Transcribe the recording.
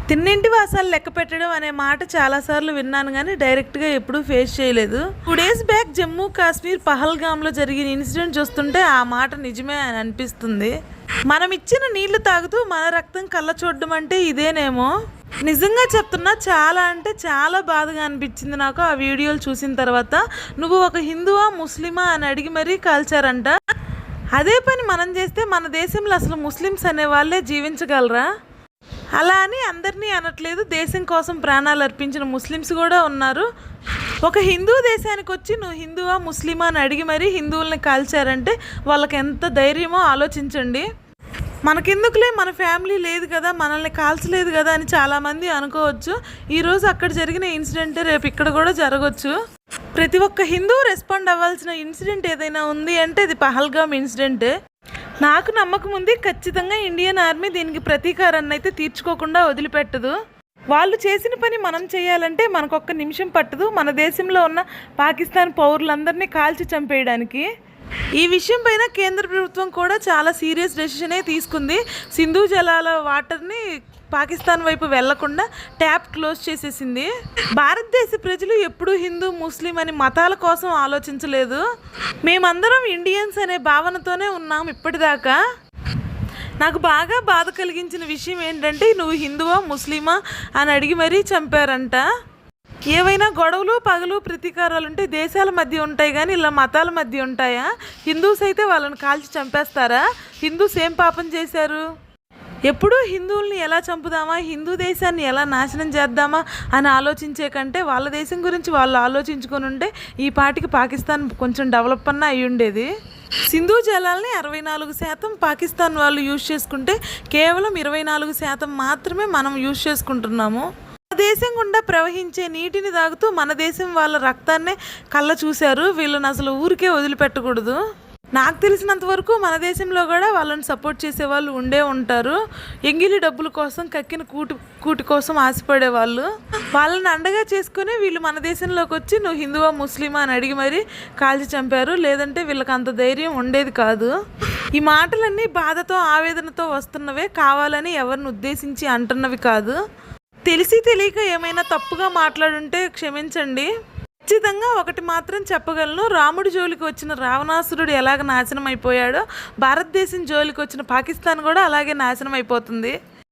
తిన్నింటి వాసాలు లెక్క పెట్టడం అనే మాట చాలాసార్లు విన్నాను కానీ డైరెక్ట్గా ఎప్పుడూ ఫేస్ చేయలేదు. 2 days బ్యాక్ జమ్మూ కాశ్మీర్ పహల్గామ్లో జరిగిన ఇన్సిడెంట్ చూస్తుంటే ఆ మాట నిజమే అని అనిపిస్తుంది. మనం ఇచ్చిన నీళ్లు తాగుతూ మన రక్తం కళ్ళ చూడడం అంటే ఇదేనేమో. నిజంగా చెప్తున్నా, చాలా అంటే చాలా బాధగా అనిపించింది నాకు ఆ వీడియోలు చూసిన తర్వాత. నువ్వు ఒక హిందువా ముస్లిమా అని అడిగి మరీ కాల్చారంట. అదే పని మనం చేస్తే మన దేశంలో అసలు ముస్లిమ్స్ అనే వాళ్ళే జీవించగలరా? అలా అని అందరినీ అనట్లేదు, దేశం కోసం ప్రాణాలు అర్పించిన ముస్లిమ్స్ కూడా ఉన్నారు. ఒక హిందూ దేశానికి వచ్చి నువ్వు హిందువా ముస్లిమా అని అడిగి మరీ హిందువుల్ని కాల్చారంటే వాళ్ళకి ఎంత ధైర్యమో ఆలోచించండి. మనకెందుకులే, మన ఫ్యామిలీ లేదు కదా, మనల్ని కాల్చలేదు కదా అని చాలామంది అనుకోవచ్చు. ఈరోజు అక్కడ జరిగిన ఇన్సిడెంటే రేపు ఇక్కడ కూడా జరగవచ్చు. ప్రతి ఒక్క హిందూ రెస్పాండ్ అవ్వాల్సిన ఇన్సిడెంట్ ఏదైనా ఉంది అంటే అది పహల్గామ్ ఇన్సిడెంటే. నాకు నమ్మకం ఉంది, ఖచ్చితంగా ఇండియన్ ఆర్మీ దీనికి ప్రతీకారాన్ని అయితే తీర్చుకోకుండా వదిలిపెట్టదు. వాళ్ళు చేసిన పని మనం చేయాలంటే మనకొక్క నిమిషం పట్టదు. మన దేశంలో ఉన్న పాకిస్తాన్ పౌరులందరినీ కాల్చి చంపేయడానికి. ఈ విషయం పైన కేంద్ర ప్రభుత్వం కూడా చాలా సీరియస్ డెసిషనే తీసుకుంది. సింధు జలాల వాటర్ని పాకిస్తాన్ వైపు వెళ్లకుండా ట్యాప్ క్లోజ్ చేసేసింది. భారతదేశ ప్రజలు ఎప్పుడూ హిందూ ముస్లిం అని మతాల కోసం ఆలోచించలేదు. మేమందరం ఇండియన్స్ అనే భావనతోనే ఉన్నాం ఇప్పటిదాకా. నాకు బాగా బాధ కలిగించిన విషయం ఏంటంటే నువ్వు హిందువా ముస్లిమా అని అడిగి మరీ చంపారంట. ఏవైనా గొడవలు పగలు ప్రతీకారాలు ఉంటే దేశాల మధ్య ఉంటాయి కానీ ఇలా మతాల మధ్య ఉంటాయా? హిందూస్ అయితే వాళ్ళని కాల్చి చంపేస్తారా? హిందూస్ ఏం పాపం చేశారు? ఎప్పుడూ హిందువుల్ని ఎలా చంపుదామా, హిందూ దేశాన్ని ఎలా నాశనం చేద్దామా అని ఆలోచించే కంటే వాళ్ళ దేశం గురించి వాళ్ళు ఆలోచించుకొని ఉంటే ఈ పాటికి పాకిస్తాన్ కొంచెం డెవలప్ అన్న అయి ఉండేది. సింధు జలాల్ని 64% పాకిస్తాన్ వాళ్ళు యూజ్ చేసుకుంటే కేవలం 24% మాత్రమే మనం యూజ్ చేసుకుంటున్నాము. మన దేశం గుండా ప్రవహించే నీటిని తాగుతూ మన దేశం వాళ్ళ రక్తాన్నే కళ్ళ చూశారు. వీళ్ళని అసలు ఊరికే వదిలిపెట్టకూడదు. నాకు తెలిసినంత వరకు మన దేశంలో కూడా వాళ్ళని సపోర్ట్ చేసే వాళ్ళు ఉండే ఉంటారు. ఎంగిలి డబ్బుల కోసం, కక్కిన కూటి కోసం ఆశపడే వాళ్ళు. వాళ్ళని అండగా చేసుకుని వీళ్ళు మన దేశంలోకి వచ్చి నువ్వు హిందువా ముస్లిమా అని అడిగి మరీ కాల్చి చంపారు. లేదంటే వీళ్ళకి అంత ధైర్యం ఉండేది కాదు. ఈ మాటలన్నీ బాధతో ఆవేదనతో వస్తున్నవే, కావాలని ఎవరిని ఉద్దేశించి అంటున్నవి కాదు. తెలిసి తెలియక ఏమైనా తప్పుగా మాట్లాడుంటే క్షమించండి. ఖచ్చితంగా ఒకటి మాత్రం చెప్పగలను, రాముడి జోలికి వచ్చిన రావణాసురుడు ఎలాగ నాశనం అయిపోయాడో భారతదేశం జోలికి వచ్చిన పాకిస్తాన్ కూడా అలాగే నాశనం అయిపోతుంది.